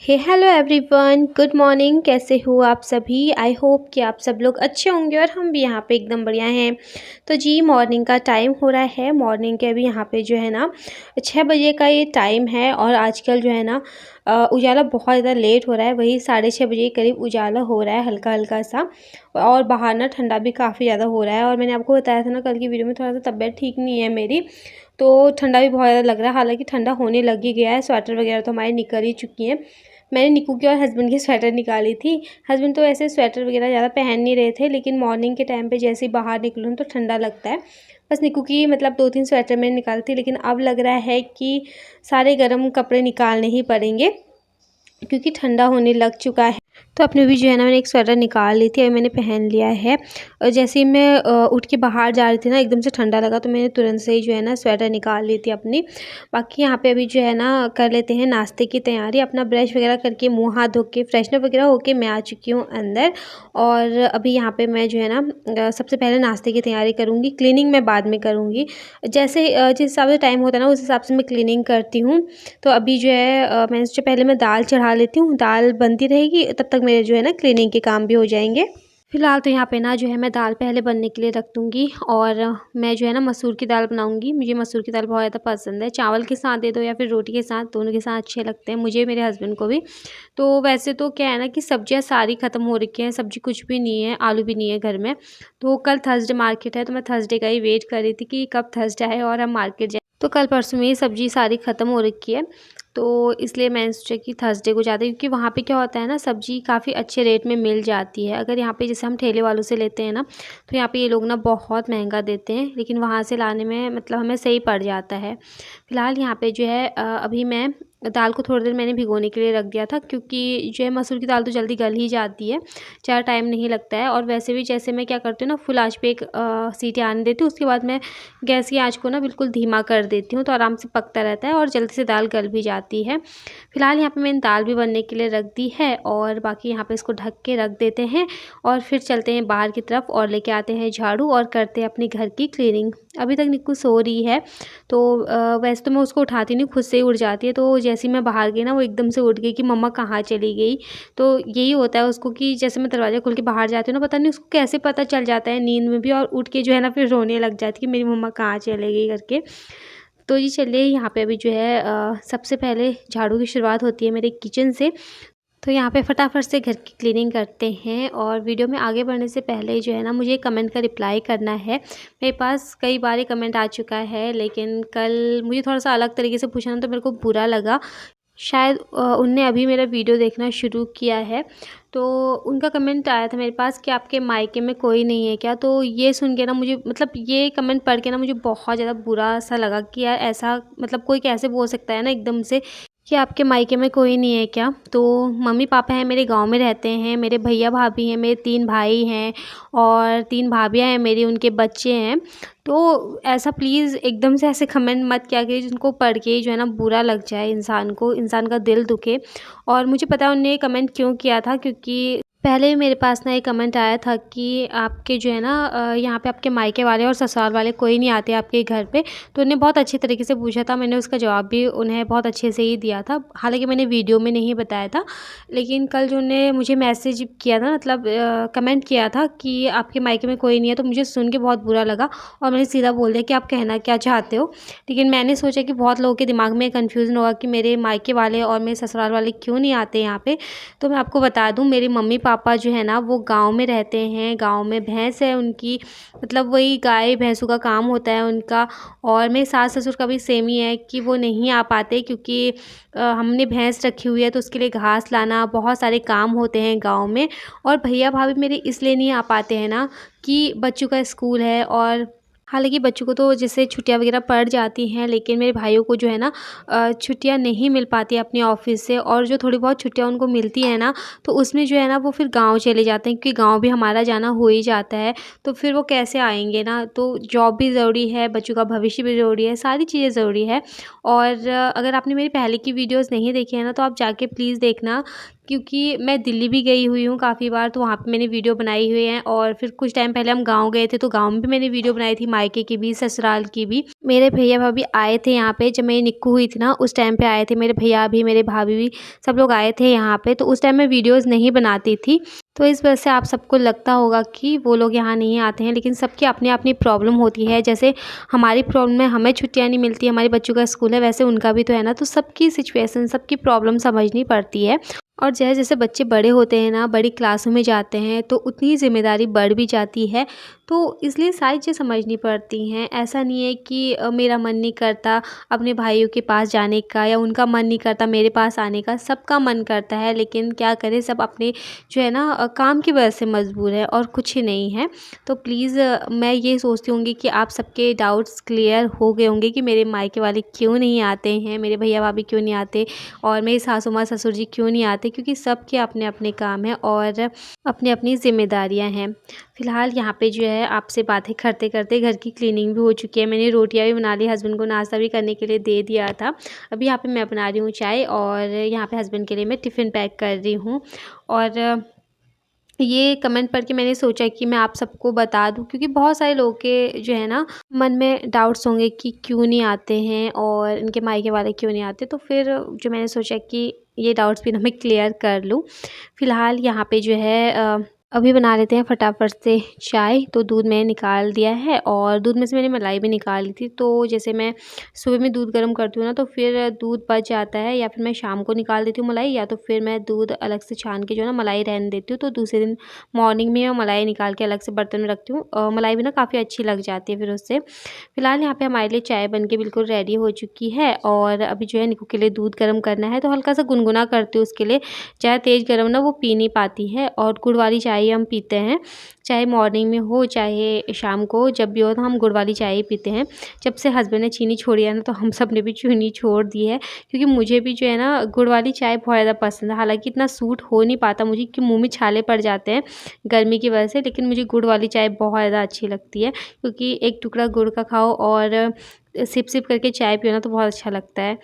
हे hello everyone, good morning. कैसे हो आप सभी? आई होप कि आप सब लोग अच्छे होंगे और हम भी यहाँ पे एकदम बढ़िया हैं। तो जी मॉर्निंग का टाइम हो रहा है। मॉर्निंग के अभी यहाँ पे जो है ना 6 बजे का ये टाइम है और आजकल जो है ना उजाला बहुत ज़्यादा लेट हो रहा है। वही 6:30 बजे के करीब उजाला हो रहा है हल्का हल्का सा। और बाहर ना ठंडा भी काफ़ी ज़्यादा हो रहा है। और मैंने आपको बताया था ना कल की वीडियो में, थोड़ा सा तबीयत ठीक नहीं है मेरी, तो ठंडा भी बहुत ज़्यादा लग रहा है। हालांकि ठंडा होने लग ही गया है, स्वेटर वगैरह तो हमारे निकल ही चुकी हैं। मैंने निक्कू की और हस्बैंड की स्वेटर निकाली थी। हस्बैंड तो ऐसे स्वेटर वगैरह ज़्यादा पहन नहीं रहे थे, लेकिन मॉर्निंग के टाइम पे जैसे ही बाहर निकलूँ तो ठंडा लगता है। बस निक्कू की मतलब 2-3 स्वेटर मैंने निकाली थी, लेकिन अब लग रहा है कि सारे गर्म कपड़े निकालने ही पड़ेंगे क्योंकि ठंडा होने लग चुका है। तो अपने भी जो है ना मैंने एक स्वेटर निकाल ली थी, अभी मैंने पहन लिया है। और जैसे ही मैं उठ के बाहर जा रही थी ना, एकदम से ठंडा लगा तो मैंने तुरंत से ही जो है ना स्वेटर निकाल ली थी अपनी। बाकी यहाँ पे अभी जो है ना कर लेते हैं नाश्ते की तैयारी। अपना ब्रश वगैरह करके मुँह हाथ धो के फ्रेशनर वगैरह होके मैं आ चुकी हूँ अंदर। और अभी यहाँ पे मैं जो है ना सबसे पहले नाश्ते की तैयारी करूँगी। क्लीनिंग मैं बाद में करूँगी। जैसे जिस हिसाब से टाइम होता है ना उस हिसाब से मैं क्लीनिंग करती हूँ। तो अभी जो है मैंने सोचा पहले मैं दाल चढ़ा लेती हूँ, दाल बनती रहेगी तब तक मेरे जो है ना क्लीनिंग के काम भी हो जाएंगे। फिलहाल तो यहाँ पे ना जो है मैं दाल पहले बनने के लिए रख दूँगी। और मैं जो है ना मसूर की दाल बनाऊँगी। मुझे मसूर की दाल बहुत ज़्यादा पसंद है। चावल के साथ दे दो या फिर रोटी के साथ, दोनों के साथ अच्छे लगते हैं मुझे, मेरे हस्बैंड को भी। तो वैसे तो क्या है ना कि सब्जियाँ सारी ख़त्म हो रखी हैं, सब्जी कुछ भी नहीं है, आलू भी नहीं है घर में। तो कल थर्सडे मार्केट है, तो मैं थर्सडे का ही वेट कर रही थी कि कब थर्सडे आए और हम मार्केट जाएँ। तो कल परसों में ही सब्ज़ी सारी ख़त्म हो रखी है, तो इसलिए मैंने सोचा कि थर्सडे को जाते हैं, क्योंकि वहाँ पे क्या होता है ना सब्ज़ी काफ़ी अच्छे रेट में मिल जाती है। अगर यहाँ पे जैसे हम ठेले वालों से लेते हैं ना, तो यहाँ पे ये लोग ना बहुत महंगा देते हैं, लेकिन वहाँ से लाने में मतलब हमें सही पड़ जाता है। फ़िलहाल यहाँ पे जो है अभी मैं दाल को थोड़ी देर मैंने भिगोने के लिए रख दिया था, क्योंकि जो है मसूर की दाल तो जल्दी गल ही जाती है, ज़्यादा टाइम नहीं लगता है। और वैसे भी जैसे मैं क्या करती हूँ ना, फुल आँच पे एक सीटी आने देती हूँ, उसके बाद मैं गैस की आँच को ना बिल्कुल धीमा कर देती हूँ, तो आराम से पकता रहता है और जल्दी से दाल गल भी जाती है। फिलहाल यहाँ पे मैंने दाल भी बनने के लिए रख दी है और बाकी यहाँ पे इसको ढक के रख देते हैं और फिर चलते हैं बाहर की तरफ और लेके आते हैं झाड़ू और करते हैं अपने घर की क्लीनिंग। अभी तक निक्कू सो रही है, तो वैसे तो मैं उसको उठाती नहीं, खुद से ही उठ जाती है। तो जैसे ही मैं बाहर गई ना, वो एकदम से उठ गई कि मम्मा कहाँ चली गई। तो यही होता है उसको कि जैसे मैं दरवाज़ा खोल के बाहर जाती हूँ ना, पता नहीं उसको कैसे पता चल जाता है नींद में भी, और उठ के जो है ना फिर रोने लग जाती है कि मेरी मम्मा कहाँ चली गई करके। तो जी चलिए, यहाँ पे अभी जो है सबसे पहले झाड़ू की शुरुआत होती है मेरे किचन से। तो यहाँ पे फटाफट से घर की क्लीनिंग करते हैं। और वीडियो में आगे बढ़ने से पहले जो है ना मुझे कमेंट का रिप्लाई करना है। मेरे पास कई बार ये कमेंट आ चुका है, लेकिन कल मुझे थोड़ा सा अलग तरीके से पूछा ना, तो मेरे को बुरा लगा। शायद उनने अभी मेरा वीडियो देखना शुरू किया है। तो उनका कमेंट आया था मेरे पास कि आपके मायके में कोई नहीं है क्या? तो ये सुन के ना मुझे मतलब ये कमेंट पढ़ के ना मुझे बहुत ज़्यादा बुरा सा लगा कि यार ऐसा मतलब कोई कैसे बोल सकता है ना एकदम से कि आपके मायके में कोई नहीं है क्या? तो मम्मी पापा हैं मेरे, गाँव में रहते हैं, मेरे भैया भाभी हैं, मेरे 3 भाई हैं और 3 भाभियाँ हैं मेरी, उनके बच्चे हैं। तो ऐसा प्लीज़ एकदम से ऐसे कमेंट मत किया कीजिए जिनको पढ़ के जो है ना बुरा लग जाए इंसान को, इंसान का दिल दुखे। और मुझे पता है उन्होंने ये कमेंट क्यों किया था, क्योंकि पहले भी मेरे पास ना एक कमेंट आया था कि आपके जो है ना यहाँ पे आपके मायके वाले और ससुराल वाले कोई नहीं आते आपके घर पे। तो उन्होंने बहुत अच्छे तरीके से पूछा था, मैंने उसका जवाब भी उन्हें बहुत अच्छे से ही दिया था। हालाँकि मैंने वीडियो में नहीं बताया था, लेकिन कल जो उन्होंने मुझे मैसेज किया था, मतलब कमेंट किया था कि आपके मायके में कोई नहीं है, तो मुझे सुन के बहुत बुरा लगा और मैंने सीधा बोल दिया कि आप कहना क्या चाहते हो। लेकिन मैंने सोचा कि बहुत लोगों के दिमाग में कन्फ्यूज़न होगा कि मेरे मायके वाले और मेरे ससुराल वाले क्यों नहीं आते यहाँ पे। तो मैं आपको बता दूँ, मेरे मम्मी पापा जो है ना वो गाँव में रहते हैं, गाँव में भैंस है उनकी, मतलब वही गाय भैंसों का काम होता है उनका। और मेरे सास ससुर का भी सेम ही है कि वो नहीं आ पाते, क्योंकि हमने भैंस रखी हुई है तो उसके लिए घास लाना, बहुत सारे काम होते हैं गाँव में। और भैया भाभी मेरे इसलिए नहीं आ पाते हैं ना कि बच्चों का स्कूल है। और हालाँकि बच्चों को तो जैसे छुट्टियाँ वगैरह पड़ जाती हैं, लेकिन मेरे भाइयों को जो है ना छुट्टियाँ नहीं मिल पाती अपने ऑफ़िस से। और जो थोड़ी बहुत छुट्टियाँ उनको मिलती है ना, तो उसमें जो है ना वो फिर गाँव चले जाते हैं, क्योंकि गाँव भी हमारा जाना हो ही जाता है। तो फिर वो कैसे आएँगे ना, तो जॉब भी ज़रूरी है, बच्चों का भविष्य भी ज़रूरी है, सारी चीज़ें ज़रूरी है। और अगर आपने मेरी पहले की वीडियोज़ नहीं देखी है ना, तो आप जाके प्लीज़ देखना, क्योंकि मैं दिल्ली भी गई हुई हूँ काफ़ी बार, तो वहाँ पे मैंने वीडियो बनाई हुई है। और फिर कुछ टाइम पहले हम गाँव गए थे, तो गाँव में भी मैंने वीडियो बनाई थी, मायके की भी, ससुराल की भी। मेरे भैया भाभी आए थे यहाँ पे, जब मेरी निक्कू हुई थी ना उस टाइम पे आए थे। मेरे भैया भी, मेरे भाभी भी, सब लोग आए थे यहाँ पे। तो उस टाइम मैं वीडियोज़ नहीं बनाती थी, तो इस वजह से आप सबको लगता होगा कि वो लोग यहाँ नहीं आते हैं, लेकिन सबकी अपनी-अपनी प्रॉब्लम होती है। जैसे हमारी प्रॉब्लम है, हमें छुट्टियाँ नहीं मिलती, हमारे बच्चों का स्कूल है, वैसे उनका भी तो है ना। तो सबकी सिचुएशन, सबकी प्रॉब्लम समझनी पड़ती है। और जैसे-जैसे बच्चे बड़े होते हैं ना, बड़ी क्लासों में जाते हैं, तो उतनी ज़िम्मेदारी बढ़ भी जाती है। तो इसलिए सारी चीज़ें समझनी पड़ती हैं। ऐसा नहीं है कि मेरा मन नहीं करता अपने भाइयों के पास जाने का, या उनका मन नहीं करता मेरे पास आने का। सबका मन करता है, लेकिन क्या करें, सब अपने जो है ना काम की वजह से मजबूर है, और कुछ ही नहीं है। तो प्लीज़ मैं ये सोचती होंगी कि आप सबके डाउट्स क्लियर हो गए होंगे कि मेरे मायके वाले क्यों नहीं आते हैं, मेरे भैया भाभी क्यों नहीं आते, और मेरी सासू माँ ससुर जी क्यों नहीं आते, क्योंकि सबके अपने अपने काम हैं और अपनी अपनी ज़िम्मेदारियाँ हैं। फ़िलहाल यहाँ पे जो है आपसे बातें करते करते घर की क्लीनिंग भी हो चुकी है। मैंने रोटियाँ भी बना ली, हस्बैंड को नाश्ता भी करने के लिए दे दिया था। अभी यहाँ पे मैं बना रही हूँ चाय, और यहाँ पे हस्बैंड के लिए मैं टिफ़िन पैक कर रही हूँ। और ये कमेंट पढ़ के मैंने सोचा कि मैं आप सबको बता दूँ, क्योंकि बहुत सारे लोगों के जो है ना मन में डाउट्स होंगे कि क्यों नहीं आते हैं और इनके मायके वाले क्यों नहीं आते। तो फिर जो मैंने सोचा कि ये डाउट्स भी ना मैं क्लियर कर लूँ। फ़िलहाल यहाँ पे जो है अभी बना लेते हैं फटाफट से चाय। तो दूध मैंने निकाल दिया है, और दूध में से मैंने मलाई भी निकाल ली थी। तो जैसे मैं सुबह में दूध गर्म करती हूँ ना, तो फिर दूध बच जाता है, या फिर मैं शाम को निकाल देती हूँ मलाई, या तो फिर मैं दूध अलग से छान के जो है ना मलाई रहने देती हूँ। तो दूसरे दिन मॉर्निंग में मैं मलाई निकाल के अलग से बर्तन में रखती हूँ। मलाई भी ना काफ़ी अच्छी लग जाती है फिर उससे। फ़िलहाल यहाँ पे हमारे लिए चाय बन के बिल्कुल रेडी हो चुकी है, और अभी जो है निक्कू के लिए दूध गर्म करना है। तो हल्का सा गुनगुना करती हूँ उसके लिए, ज़्यादा तेज़ गर्म ना वो पी नहीं पाती है। और गुड़ वाली चाय ही हम पीते हैं, चाहे मॉर्निंग में हो चाहे शाम को, जब भी हो तो हम गुड़ वाली चाय ही पीते हैं। जब से हस्बैंड ने चीनी छोड़ी है ना, तो हम सब ने भी चीनी छोड़ दी है, क्योंकि मुझे भी जो है ना गुड़ वाली चाय बहुत ज़्यादा पसंद है। हालाँकि इतना सूट हो नहीं पाता मुझे, कि मुँह में छाले पड़ जाते हैं गर्मी की वजह से, लेकिन मुझे गुड़ वाली चाय बहुत ज़्यादा अच्छी लगती है, क्योंकि एक टुकड़ा गुड़ का खाओ और सिप-सिप करके चाय पियो ना, तो बहुत अच्छा लगता है।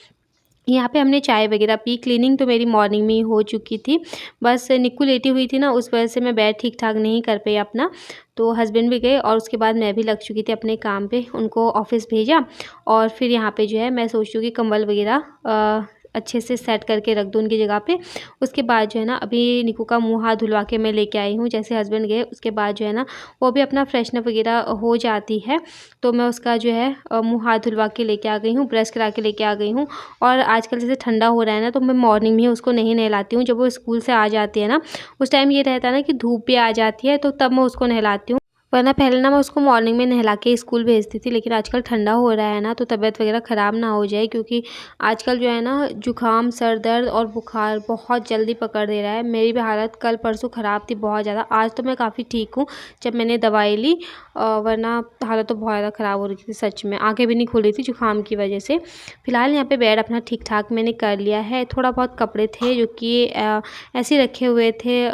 यहाँ पे हमने चाय वगैरह पी, क्लीनिंग तो मेरी मॉर्निंग में ही हो चुकी थी। बस निक्कू लेटी हुई थी ना, उस वजह से मैं बेड ठीक-ठाक नहीं कर पाई अपना। तो हस्बैंड भी गए, और उसके बाद मैं भी लग चुकी थी अपने काम पे, उनको ऑफ़िस भेजा। और फिर यहाँ पे जो है मैं सोचती हूँ कि कंबल वगैरह अच्छे से सेट करके रख दूँ उनकी जगह पे। उसके बाद जो है ना अभी निक्कू का मुँह हाथ धुलवा के मैं लेके आई हूँ। जैसे हस्बैंड गए उसके बाद जो है ना वो भी अपना फ्रेशन अप वगैरह हो जाती है, तो मैं उसका जो है मुँह हाथ धुलवा के लेके आ गई हूँ, ब्रश करा के लेके आ गई हूँ। और आजकल जैसे ठंडा हो रहा है ना, तो मैं मॉर्निंग में ही उसको नहीं नहलाती हूँ। जब वो स्कूल से आ जाती है ना, उस टाइम ये रहता है ना कि धूप भी आ जाती है, तो तब मैं उसको नहलाती हूँ। वरना पहले ना मैं उसको मॉर्निंग में नहला के स्कूल भेजती थी, लेकिन आजकल ठंडा हो रहा है ना, तो तबीयत वगैरह ख़राब ना हो जाए, क्योंकि आजकल जो है ना जुकाम, सर दर्द और बुखार बहुत जल्दी पकड़ दे रहा है। मेरी भी हालत कल परसों ख़राब थी बहुत ज़्यादा। आज तो मैं काफ़ी ठीक हूँ जब मैंने दवाई ली, वरना हालत तो बहुत ज़्यादा ख़राब हो रही थी सच में। आँखें भी नहीं खुल रही थी जुकाम की वजह से। फ़िलहाल यहाँ पे बेड अपना ठीक-ठाक मैंने कर लिया है। थोड़ा बहुत कपड़े थे जो कि ऐसे ही रखे हुए थे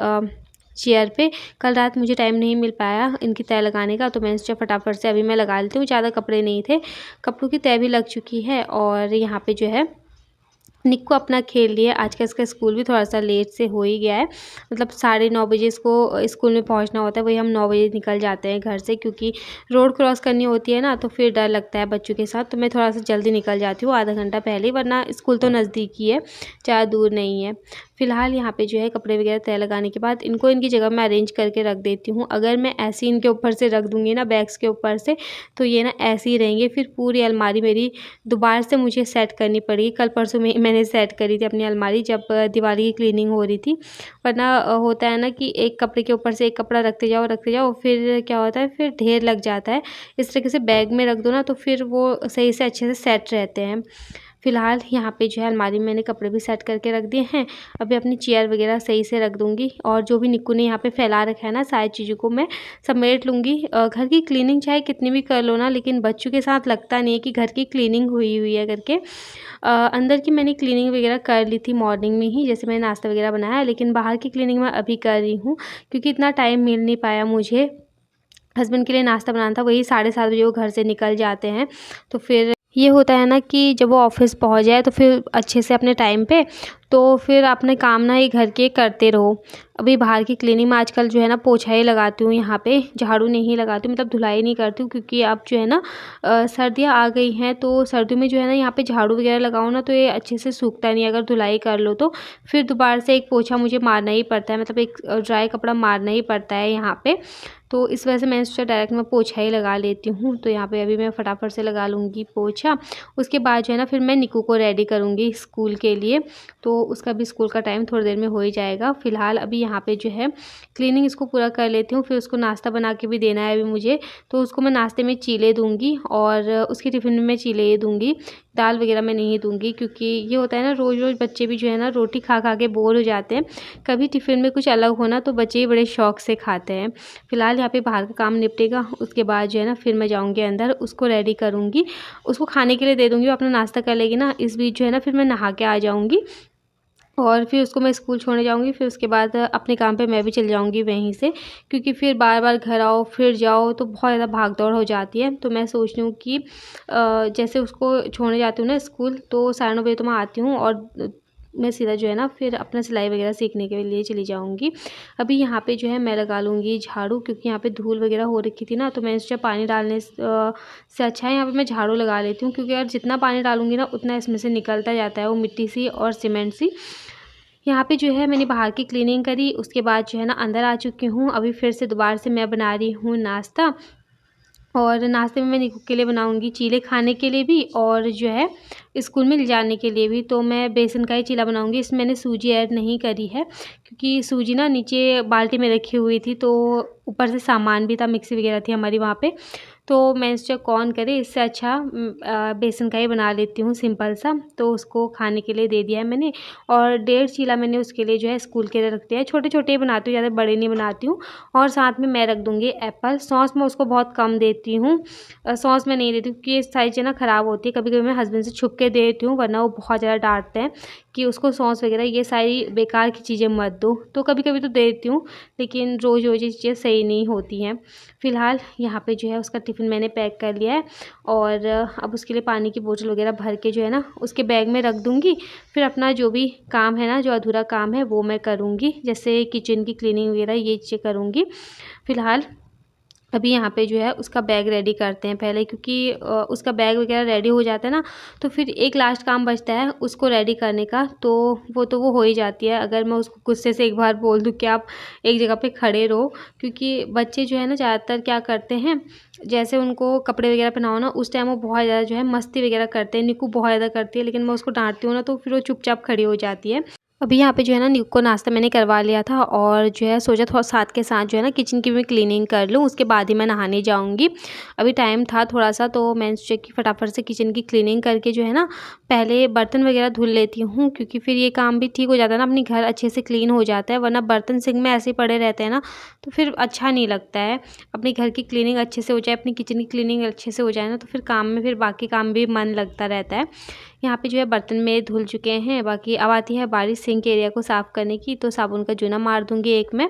चेयर पे। कल रात मुझे टाइम नहीं मिल पाया इनकी तह लगाने का, तो मैंने सोचा फटाफट से अभी मैं लगा लेती हूँ। ज़्यादा कपड़े नहीं थे, कपड़ों की तह भी लग चुकी है। और यहाँ पे जो है निक्कू अपना खेल लिए। आज का इसका स्कूल भी थोड़ा-सा लेट से हो ही गया है। मतलब 9:30 बजे इसको स्कूल में पहुँचना होता है, वही हम 9 बजे निकल जाते हैं घर से, क्योंकि रोड क्रॉस करनी होती है ना, तो फिर डर लगता है बच्चों के साथ। तो मैं थोड़ा-सा जल्दी निकल जाती हूँ, आधा घंटा पहले ही, वरना स्कूल तो नज़दीक ही है, ज़्यादा दूर नहीं है। फ़िलहाल यहाँ पे जो है कपड़े वगैरह तह लगाने के बाद इनको इनकी जगह मैं अरेंज करके रख देती हूँ। अगर मैं ऐसे ही इनके ऊपर से रख दूँगी ना, बैग्स के ऊपर से, तो ये ना ऐसे ही रहेंगे। फिर पूरी अलमारी मेरी दोबारा से मुझे सेट करनी पड़ेगी। कल परसों में मैंने सेट करी थी अपनी अलमारी, जब दिवाली की क्लीनिंग हो रही थी। वरना होता है ना कि एक कपड़े के ऊपर से एक कपड़ा रखते जाओ, फिर क्या होता है, फिर ढेर लग जाता है। इस तरीके से बैग में रख दो ना, तो फिर वो सही से अच्छे से सेट रहते हैं। फ़िलहाल यहाँ पे जो है अलमारी में मैंने कपड़े भी सेट करके रख दिए हैं। अभी अपनी चेयर वगैरह सही से रख दूँगी, और जो भी निक्कू ने यहाँ पे फैला रखा है ना, सारी चीज़ों को मैं समेट लूँगी। घर की क्लीनिंग चाहे कितनी भी कर लो ना, लेकिन बच्चों के साथ लगता नहीं है कि घर की क्लीनिंग हुई हुई है करके। अंदर की मैंने क्लीनिंग वगैरह कर ली थी मॉर्निंग में ही, जैसे मैंने नाश्ता वगैरह बनाया, लेकिन बाहर की क्लीनिंग मैं अभी कर रही हूँ, क्योंकि इतना टाइम मिल नहीं पाया मुझे। हस्बैंड के लिए नाश्ता बनाना था, वही 7:30 बजे वो घर से निकल जाते हैं। तो फिर ये होता है ना कि जब वो ऑफ़िस पहुँच जाए, तो फिर अच्छे से अपने टाइम पे, तो फिर अपने काम ना ये घर के करते रहो। अभी बाहर की क्लीनिंग में आजकल जो है ना पोछा ही लगाती हूँ यहाँ पे, झाड़ू नहीं लगाती हूँ, मतलब धुलाई नहीं करती हूँ, क्योंकि अब जो है ना सर्दियाँ आ गई हैं, तो सर्दियों में जो है ना यहाँ पे झाड़ू वगैरह लगाओ ना तो ये अच्छे से सूखता नहीं है। अगर धुलाई कर लो तो फिर दोबारा से एक पोछा मुझे मारना ही पड़ता है, मतलब एक ड्राई कपड़ा मारना ही पड़ता है यहाँ पे। तो इस वजह से मैंने सोचा डायरेक्ट मैं पोछा ही लगा लेती हूँ। तो यहाँ पे अभी मैं फटाफट से लगा लूँगी पोछा। उसके बाद जो है ना फिर मैं निक्कू को रेडी करूँगी स्कूल के लिए, तो उसका भी स्कूल का टाइम थोड़ी देर में हो ही जाएगा। फ़िलहाल अभी यहाँ पे जो है क्लीनिंग इसको पूरा कर लेती हूँ, फिर उसको नाश्ता बना के भी देना है अभी मुझे। तो उसको मैं नाश्ते में चीले दूँगी और उसके टिफ़िन में मैं चीले ही दूँगी, दाल वगैरह मैं नहीं दूँगी, क्योंकि ये होता है ना रोज़-रोज़ बच्चे भी जो है ना रोटी खा-खा के बोर हो जाते हैं। कभी टिफ़िन में कुछ अलग हो ना तो बच्चे भी बड़े शौक से खाते हैं। फ़िलहाल यहाँ पे बाहर का काम निपटेगा, उसके बाद जो है ना फिर मैं जाऊँगी अंदर, उसको रेडी करूँगी, उसको खाने के लिए दे दूँगी, वो अपना नाश्ता कर लेगी ना। इस बीच जो है ना फिर मैं नहा के आ जाऊँगी और फिर उसको मैं स्कूल छोड़ने जाऊँगी। फिर उसके बाद अपने काम पे मैं भी चली जाऊँगी वहीं से, क्योंकि फिर बार-बार घर आओ फिर जाओ तो बहुत ज़्यादा भाग-दौड़ हो जाती है। तो मैं सोच रही हूँ कि जैसे उसको छोड़ने जाती हूँ ना स्कूल, तो 9:30 बजे तो मैं आती हूँ और मैं सीधा जो है ना फिर अपना सिलाई वगैरह सीखने के लिए चली जाऊँगी। अभी यहाँ पे जो है मैं लगा लूँगी झाड़ू, क्योंकि यहाँ पे धूल वगैरह हो रखी थी ना, तो मैंने सोचा पानी डालने से अच्छा है यहाँ पे मैं झाड़ू लगा लेती हूँ, क्योंकि अगर जितना पानी डालूँगी ना उतना इसमें से निकलता जाता है वो मिट्टी सी और सीमेंट सी। यहाँ पे जो है मैंने बाहर की क्लीनिंग करी, उसके बाद जो है ना अंदर आ चुकी हूँ। अभी फिर से दोबारा से मैं बना रही हूँ नाश्ता, और नाश्ते में मैं निक्कू के लिए बनाऊँगी चीले खाने के लिए भी और जो है स्कूल में ले जाने के लिए भी। तो मैं बेसन का ही चीला बनाऊँगी, इसमें मैंने सूजी ऐड नहीं करी है, क्योंकि सूजी ना नीचे बाल्टी में रखी हुई थी, तो ऊपर से सामान भी था, मिक्सी वगैरह थी हमारी वहाँ पे। तो मैंने सोचा कौन करे, इससे अच्छा बेसन का ही बना लेती हूँ सिंपल सा। तो उसको खाने के लिए दे दिया है मैंने, और 1.5 चीला मैंने उसके लिए जो है स्कूल के लिए रख दिया है। छोटे-छोटे ही बनाती हूँ, ज़्यादा बड़े नहीं बनाती हूँ। और साथ में मैं रख दूँगी एप्पल। सॉस मैं उसको बहुत कम देती हूँ, सॉस मैं नहीं देती हूँ, क्योंकि ये सारी चीज़ें ना ख़राब होती है। कभी-कभी मैं हस्बैंड से छुप के दे देती हूँ, वरना वो बहुत ज़्यादा डाँटते हैं कि उसको सॉस वगैरह ये सारी बेकार की चीज़ें मत दो। तो कभी-कभी तो दे देती हूँ, लेकिन रोज़-रोज़ ये चीज़ें सही नहीं होती हैं। फ़िलहाल यहाँ पे जो है उसका टिफ़िन मैंने पैक कर लिया है, और अब उसके लिए पानी की बोतल वगैरह भर के जो है ना उसके बैग में रख दूँगी। फिर अपना जो भी काम है ना, जो अधूरा काम है वो मैं करूँगी, जैसे किचन की क्लीनिंग वगैरह ये चीज़ें करूँगी। फ़िलहाल अभी यहाँ पे जो है उसका बैग रेडी करते हैं पहले, क्योंकि उसका बैग वगैरह रेडी हो जाता है ना, तो फिर एक लास्ट काम बचता है उसको रेडी करने का, तो वो हो ही जाती है। अगर मैं उसको गुस्से से एक बार बोल दूँ कि आप एक जगह पे खड़े रहो, क्योंकि बच्चे जो है ना ज़्यादातर क्या करते हैं, जैसे उनको कपड़े वगैरह पहनाओ ना उस टाइम वो बहुत ज़्यादा जो है मस्ती वगैरह करते हैं। निक्कू बहुत ज़्यादा करती है, लेकिन मैं उसको डाँटती हूँ ना तो फिर वो चुपचाप खड़ी हो जाती है। अभी यहाँ पे जो है ना निक्कू को नाश्ता मैंने करवा लिया था, और जो है सोचा थोड़ा साथ के साथ जो है ना किचन की भी क्लीनिंग कर लूँ, उसके बाद ही मैं नहाने जाऊँगी। अभी टाइम था थोड़ा-सा, तो मैंने सोचा कि फटाफट से किचन की क्लीनिंग करके जो है ना पहले बर्तन वगैरह धुल लेती हूँ, क्योंकि फिर ये काम भी ठीक हो जाता है ना, अपनी घर अच्छे से क्लीन हो जाता है। वरना बर्तन सिंक में ऐसे ही पड़े रहते हैं ना, तो फिर अच्छा नहीं लगता है। अपने घर की क्लीनिंग अच्छे से हो जाए, अपनी किचन की क्लीनिंग अच्छे से हो जाए ना, तो फिर काम में फिर बाकी काम भी मन लगता रहता है। यहाँ पे जो है बर्तन मेरे धुल चुके हैं, बाकी अब आती है बारी सिंक एरिया को साफ़ करने की, तो साबुन का जूना मार दूँगी एक में।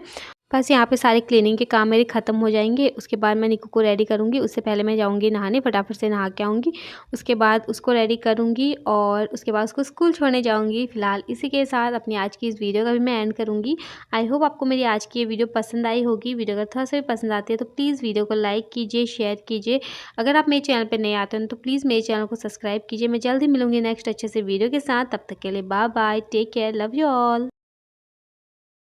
बस यहाँ पे सारे क्लीनिंग के काम मेरे ख़त्म हो जाएँगे, उसके बाद मैं निक्कू को रेडी करूँगी। उससे पहले मैं जाऊँगी नहाने, फटाफट से नहा के आऊँगी। उसके बाद उसको रेडी करूँगी और उसके बाद उसको स्कूल छोड़ने जाऊँगी। फ़िलहाल इसी के साथ अपनी आज की इस वीडियो का भी मैं एंड करूँगी। आई होप आपको मेरी आज की ये वीडियो पसंद आई होगी। वीडियो अगर थोड़ा-सा भी पसंद आती है तो प्लीज़ वीडियो को लाइक कीजिए, शेयर कीजिए। अगर आप मेरे चैनल पे नए आते हैं तो प्लीज़ मेरे चैनल को सब्सक्राइब कीजिए। मैं जल्द ही मिलूँगी नेक्स्ट अच्छे से वीडियो के साथ। तब तक के लिए bye bye, take care, love you all.